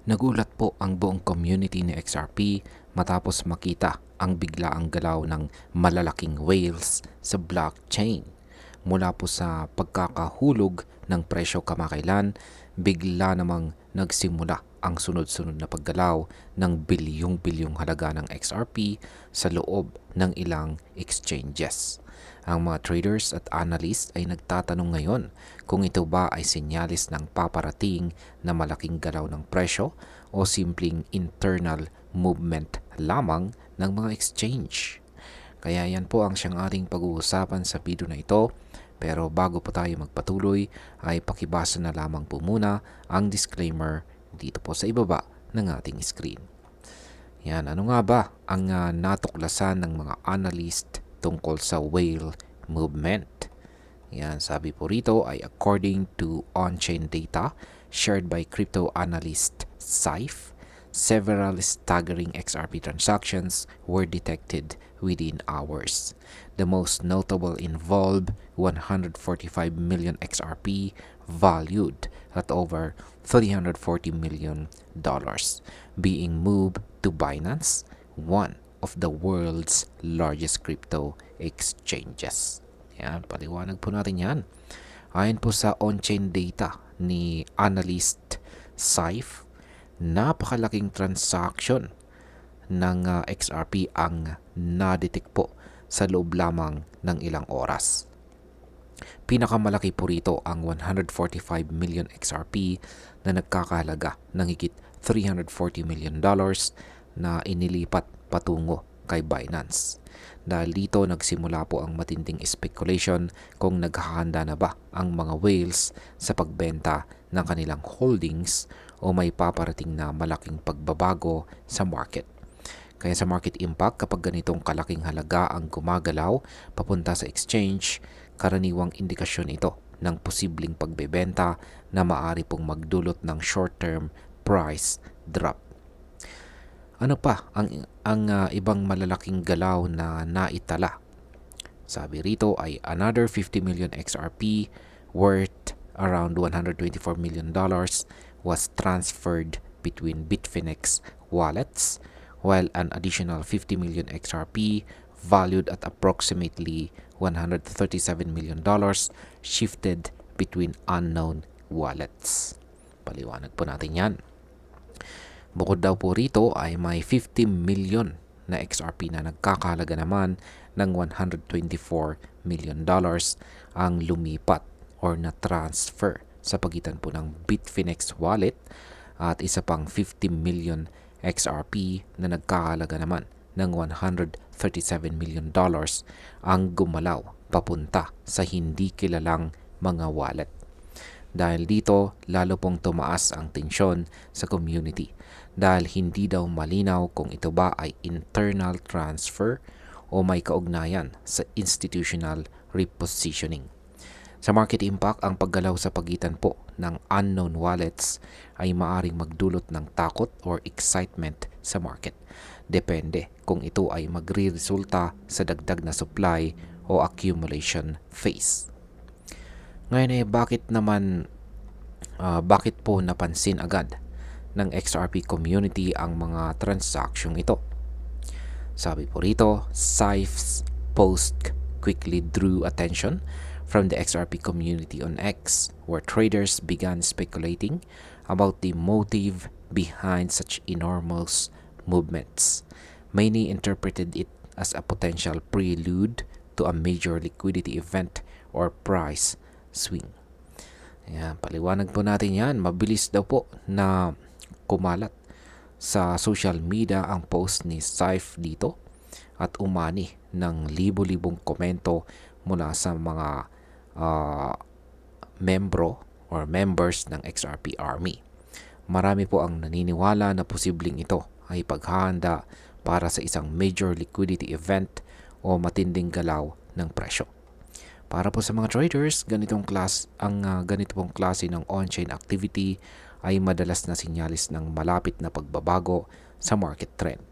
Nagulat po ang buong community ni XRP matapos makita ang biglaang galaw ng malalaking whales sa blockchain. Mula po sa pagkakahulog ng presyo kamakailan, bigla namang nagsimula ang sunod-sunod na paggalaw ng bilyong-bilyong halaga ng XRP sa loob ng ilang exchanges. Ang mga traders at analysts ay nagtatanong ngayon kung ito ba ay senyalis ng paparating na malaking galaw ng presyo o simpleng internal movement lamang ng mga exchange. Kaya yan po ang siyang ating pag-uusapan sa video na ito. Pero bago po tayo magpatuloy ay pakibasa na lamang po muna ang disclaimer dito po sa ibaba ng ating screen. Yan, ano nga ba ang natuklasan ng mga analyst tungkol sa whale movement? Yan, sabi po rito ay according to on-chain data shared by crypto analyst Saif, several staggering XRP transactions were detected within hours. The most notable involved 145 million XRP valued at over $340 million being moved to Binance, one of the world's largest crypto exchanges. Yan, paliwanag po natin yan. Ayon po sa on-chain data ni analyst Saif, napakalaking transaction ng XRP ang na-detect po sa loob lamang ng ilang oras. Pinakamalaki po rito ang 145 million XRP na nagkakahalaga ng higit $340 million na inilipat patungo kay Binance. Dahil dito nagsimula po ang matinding speculation kung naghahanda na ba ang mga whales sa pagbenta ng kanilang holdings o may paparating na malaking pagbabago sa market. Kaya sa market impact, kapag ganitong kalaking halaga ang gumagalaw papunta sa exchange, karaniwang indikasyon ito ng posibleng pagbebenta na maaari pong magdulot ng short-term price drop. Ano pa ang ibang malalaking galaw na naitala? Sabi rito ay another 50 million XRP worth around $124 million was transferred between Bitfinex wallets, while an additional 50 million XRP valued at approximately $137 million shifted between unknown wallets. Paliwanag po natin yan. Bukod daw po rito ay may 50 million na XRP na nagkakahalaga naman ng $124 million ang lumipat or na-transfer sa pagitan po ng Bitfinex wallet at isa pang 50 million XRP na nagkakahalaga naman ng $137 million ang gumalaw papunta sa hindi kilalang mga wallet. Dahil dito, lalo pong tumaas ang tensyon sa community dahil hindi daw malinaw kung ito ba ay internal transfer o may kaugnayan sa institutional repositioning. Sa market impact, ang paggalaw sa pagitan po ng unknown wallets ay maaring magdulot ng takot or excitement sa market. Depende kung ito ay magre-resulta sa dagdag na supply o accumulation phase. Ngayon bakit po napansin agad ng XRP community ang mga transaksyon ito? Sabi po rito, Saif's post quickly drew attention from the XRP community on X, where traders began speculating about the motive behind such enormous movements. Many interpreted it as a potential prelude to a major liquidity event or price swing. Ayan, paliwanag po natin yan. Mabilis daw po na kumalat sa social media ang post ni Saif dito at umani ng libo-libong komento mula sa mga members ng XRP Army. Marami po ang naniniwala na posibleng ito ay paghahanda para sa isang major liquidity event o matinding galaw ng presyo. Para po sa mga traders, ganito pong klase ng on-chain activity ay madalas na sinyalis ng malapit na pagbabago sa market trend.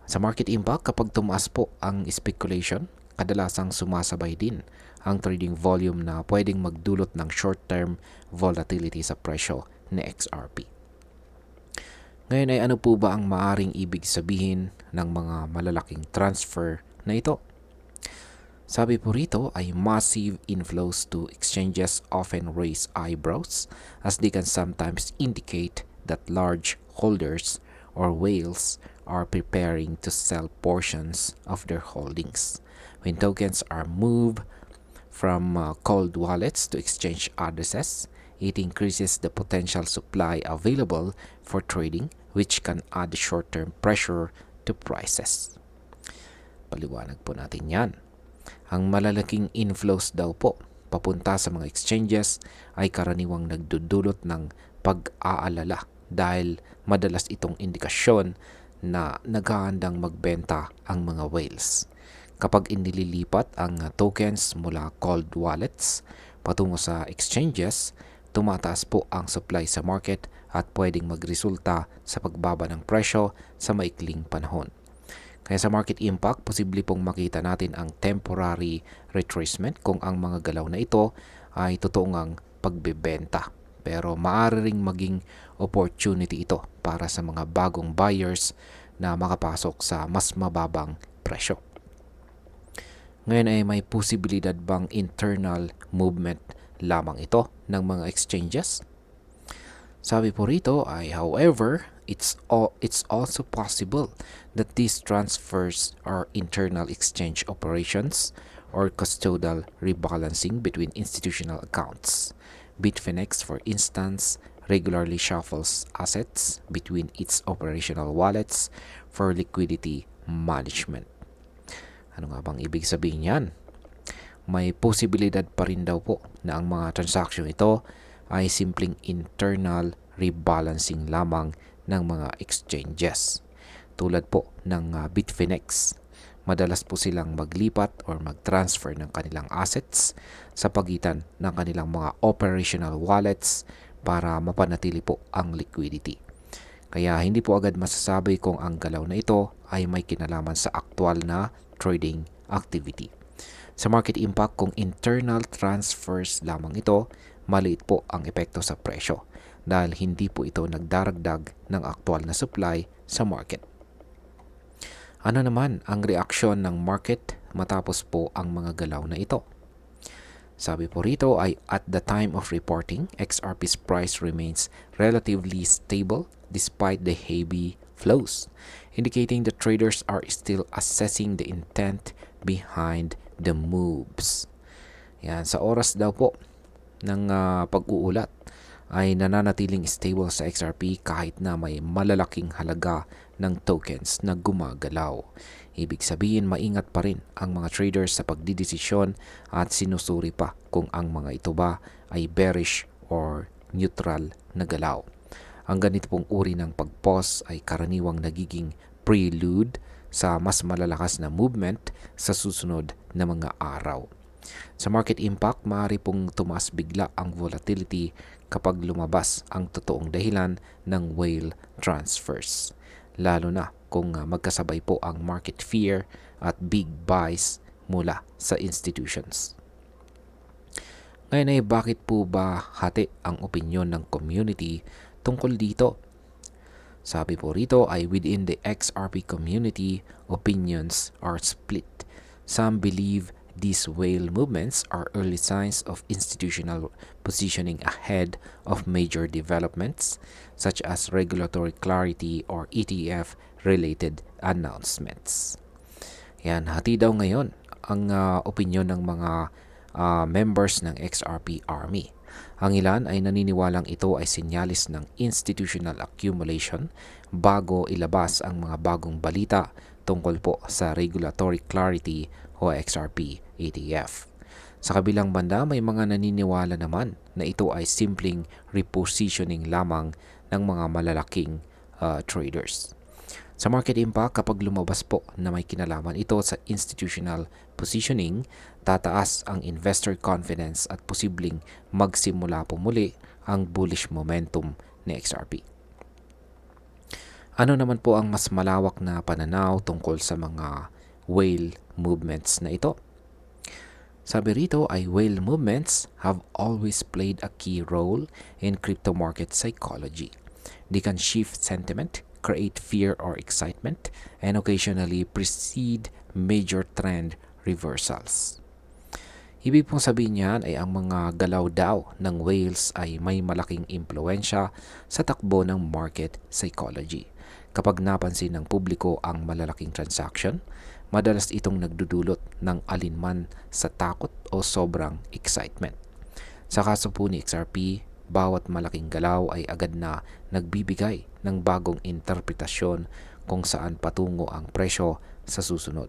Sa market impact, kapag tumaas po ang speculation, kadalasang sumasabay din ang trading volume na pwedeng magdulot ng short-term volatility sa presyo ni XRP. Ngayon ay ano po ba ang maaring ibig sabihin ng mga malalaking transfer na ito? Sabi po rito ay massive inflows to exchanges often raise eyebrows as they can sometimes indicate that large holders or whales are preparing to sell portions of their holdings. When tokens are moved from cold wallets to exchange addresses, it increases the potential supply available for trading, which can add short-term pressure to prices. Paliwanag po natin yan. Ang malalaking inflows daw po papunta sa mga exchanges ay karaniwang nagdudulot ng pag-aalala dahil madalas itong indikasyon na naghahandang magbenta ang mga whales. Kapag inililipat ang tokens mula cold wallets patungo sa exchanges, tumataas po ang supply sa market at pwedeng magresulta sa pagbaba ng presyo sa maikling panahon. Kaya sa market impact, posible pong makita natin ang temporary retracement kung ang mga galaw na ito ay totoong pagbebenta. Pero maaari ring maging opportunity ito para sa mga bagong buyers na makapasok sa mas mababang presyo. Ngayon ay may posibilidad bang internal movement lamang ito ng mga exchanges? Sabi po rito ay, however, it's also possible that these transfers are internal exchange operations or custodial rebalancing between institutional accounts. Bitfinex, for instance, regularly shuffles assets between its operational wallets for liquidity management. Ano nga bang ibig sabihin yan? May posibilidad pa rin daw po na ang mga transaksyon ito ay simpleng internal rebalancing lamang ng mga exchanges. Tulad po ng Bitfinex, madalas po silang maglipat or mag-transfer ng kanilang assets sa pagitan ng kanilang mga operational wallets para mapanatili po ang liquidity. Kaya hindi po agad masasabi kung ang galaw na ito ay may kinalaman sa aktual na trading activity. Sa market impact, kung internal transfers lamang ito, maliit po ang epekto sa presyo dahil hindi po ito nagdaragdag ng aktual na supply sa market. Ano naman ang reaksyon ng market matapos po ang mga galaw na ito? Sabi po rito ay, at the time of reporting, XRP's price remains relatively stable despite the heavy flows, indicating that traders are still assessing the intent behind the moves. Yan, sa oras daw po ng pag-uulat ay nananatiling stable sa XRP kahit na may malalaking halaga ng tokens na gumagalaw. Ibig sabihin, maingat pa rin ang mga traders sa pagdidesisyon at sinusuri pa kung ang mga ito ba ay bearish or neutral na galaw. Ang ganito pong uri ng pag-pause ay karaniwang nagiging prelude sa mas malalakas na movement sa susunod na mga araw. Sa market impact, maaari pong tumaas bigla ang volatility kapag lumabas ang totoong dahilan ng whale transfers, lalo na kung magkasabay po ang market fear at big buys mula sa institutions. Ngayon ay, bakit po ba hati ang opinyon ng community tungkol dito? Sabi po rito ay, within the XRP community, opinions are split. Some believe these whale movements are early signs of institutional positioning ahead of major developments such as regulatory clarity or ETF-related announcements. Yan, hati daw ngayon ang opinyon ng mga members ng XRP Army. Ang ilan ay naniniwalang ito ay sinyalis ng institutional accumulation bago ilabas ang mga bagong balita tungkol po sa regulatory clarity o XRP ETF. Sa kabilang banda, may mga naniniwala naman na ito ay simpleng repositioning lamang ng mga malalaking traders. Sa market impact, kapag lumabas po na may kinalaman ito sa institutional positioning, tataas ang investor confidence at posibleng magsimula po muli ang bullish momentum ni XRP. Ano naman po ang mas malawak na pananaw tungkol sa mga whale movements na ito? Sabi rito ay, whale movements have always played a key role in crypto market psychology. They can shift sentiment, create fear or excitement, and occasionally precede major trend reversals. Ibig pong sabihin niyan ay ang mga galaw daw ng whales ay may malaking impluensya sa takbo ng market psychology. Kapag napansin ng publiko ang malalaking transaction, madalas itong nagdudulot ng alinman sa takot o sobrang excitement. Sa kaso po ni XRP, bawat malaking galaw ay agad na nagbibigay ng bagong interpretasyon kung saan patungo ang presyo sa susunod.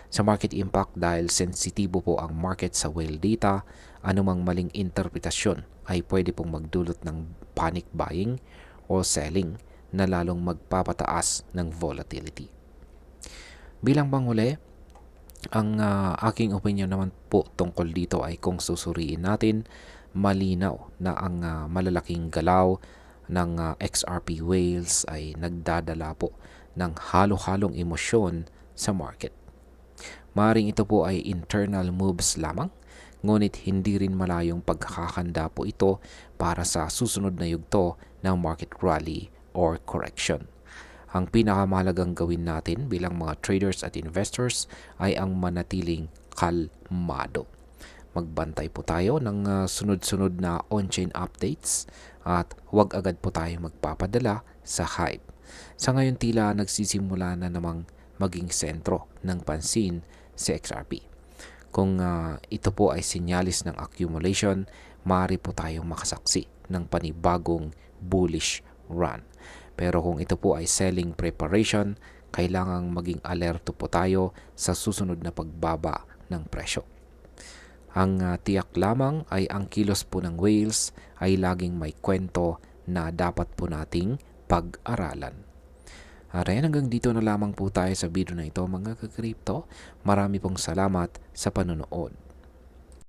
Sa market impact, dahil sensitibo po ang market sa whale data, anumang maling interpretasyon ay pwede pong magdulot ng panic buying o selling na lalong magpapataas ng volatility. Bilang panghuli, ang aking opinion naman po tungkol dito ay kung susuriin natin, malinaw na ang malalaking galaw ng XRP whales ay nagdadala po ng halo-halong emosyon sa market. Maring ito po ay internal moves lamang, ngunit hindi rin malayong pagkakahanda po ito para sa susunod na yugto ng market rally or correction. Ang pinakamahalagang gawin natin bilang mga traders at investors ay ang manatiling kalmado. Magbantay po tayo ng sunod-sunod na on-chain updates at huwag agad po tayo magpapadala sa hype. Sa ngayon tila nagsisimula na namang maging sentro ng pansin si XRP. Kung ito po ay sinyalis ng accumulation, maaari po tayong makasaksi ng panibagong bullish run. Pero kung ito po ay selling preparation, kailangang maging alerto po tayo sa susunod na pagbaba ng presyo. Ang tiyak lamang ay ang kilos po ng whales ay laging may kwento na dapat po nating pag-aralan. Ayan, hanggang dito na lamang po tayo sa video na ito mga ka-crypto. Marami pong salamat sa panonood.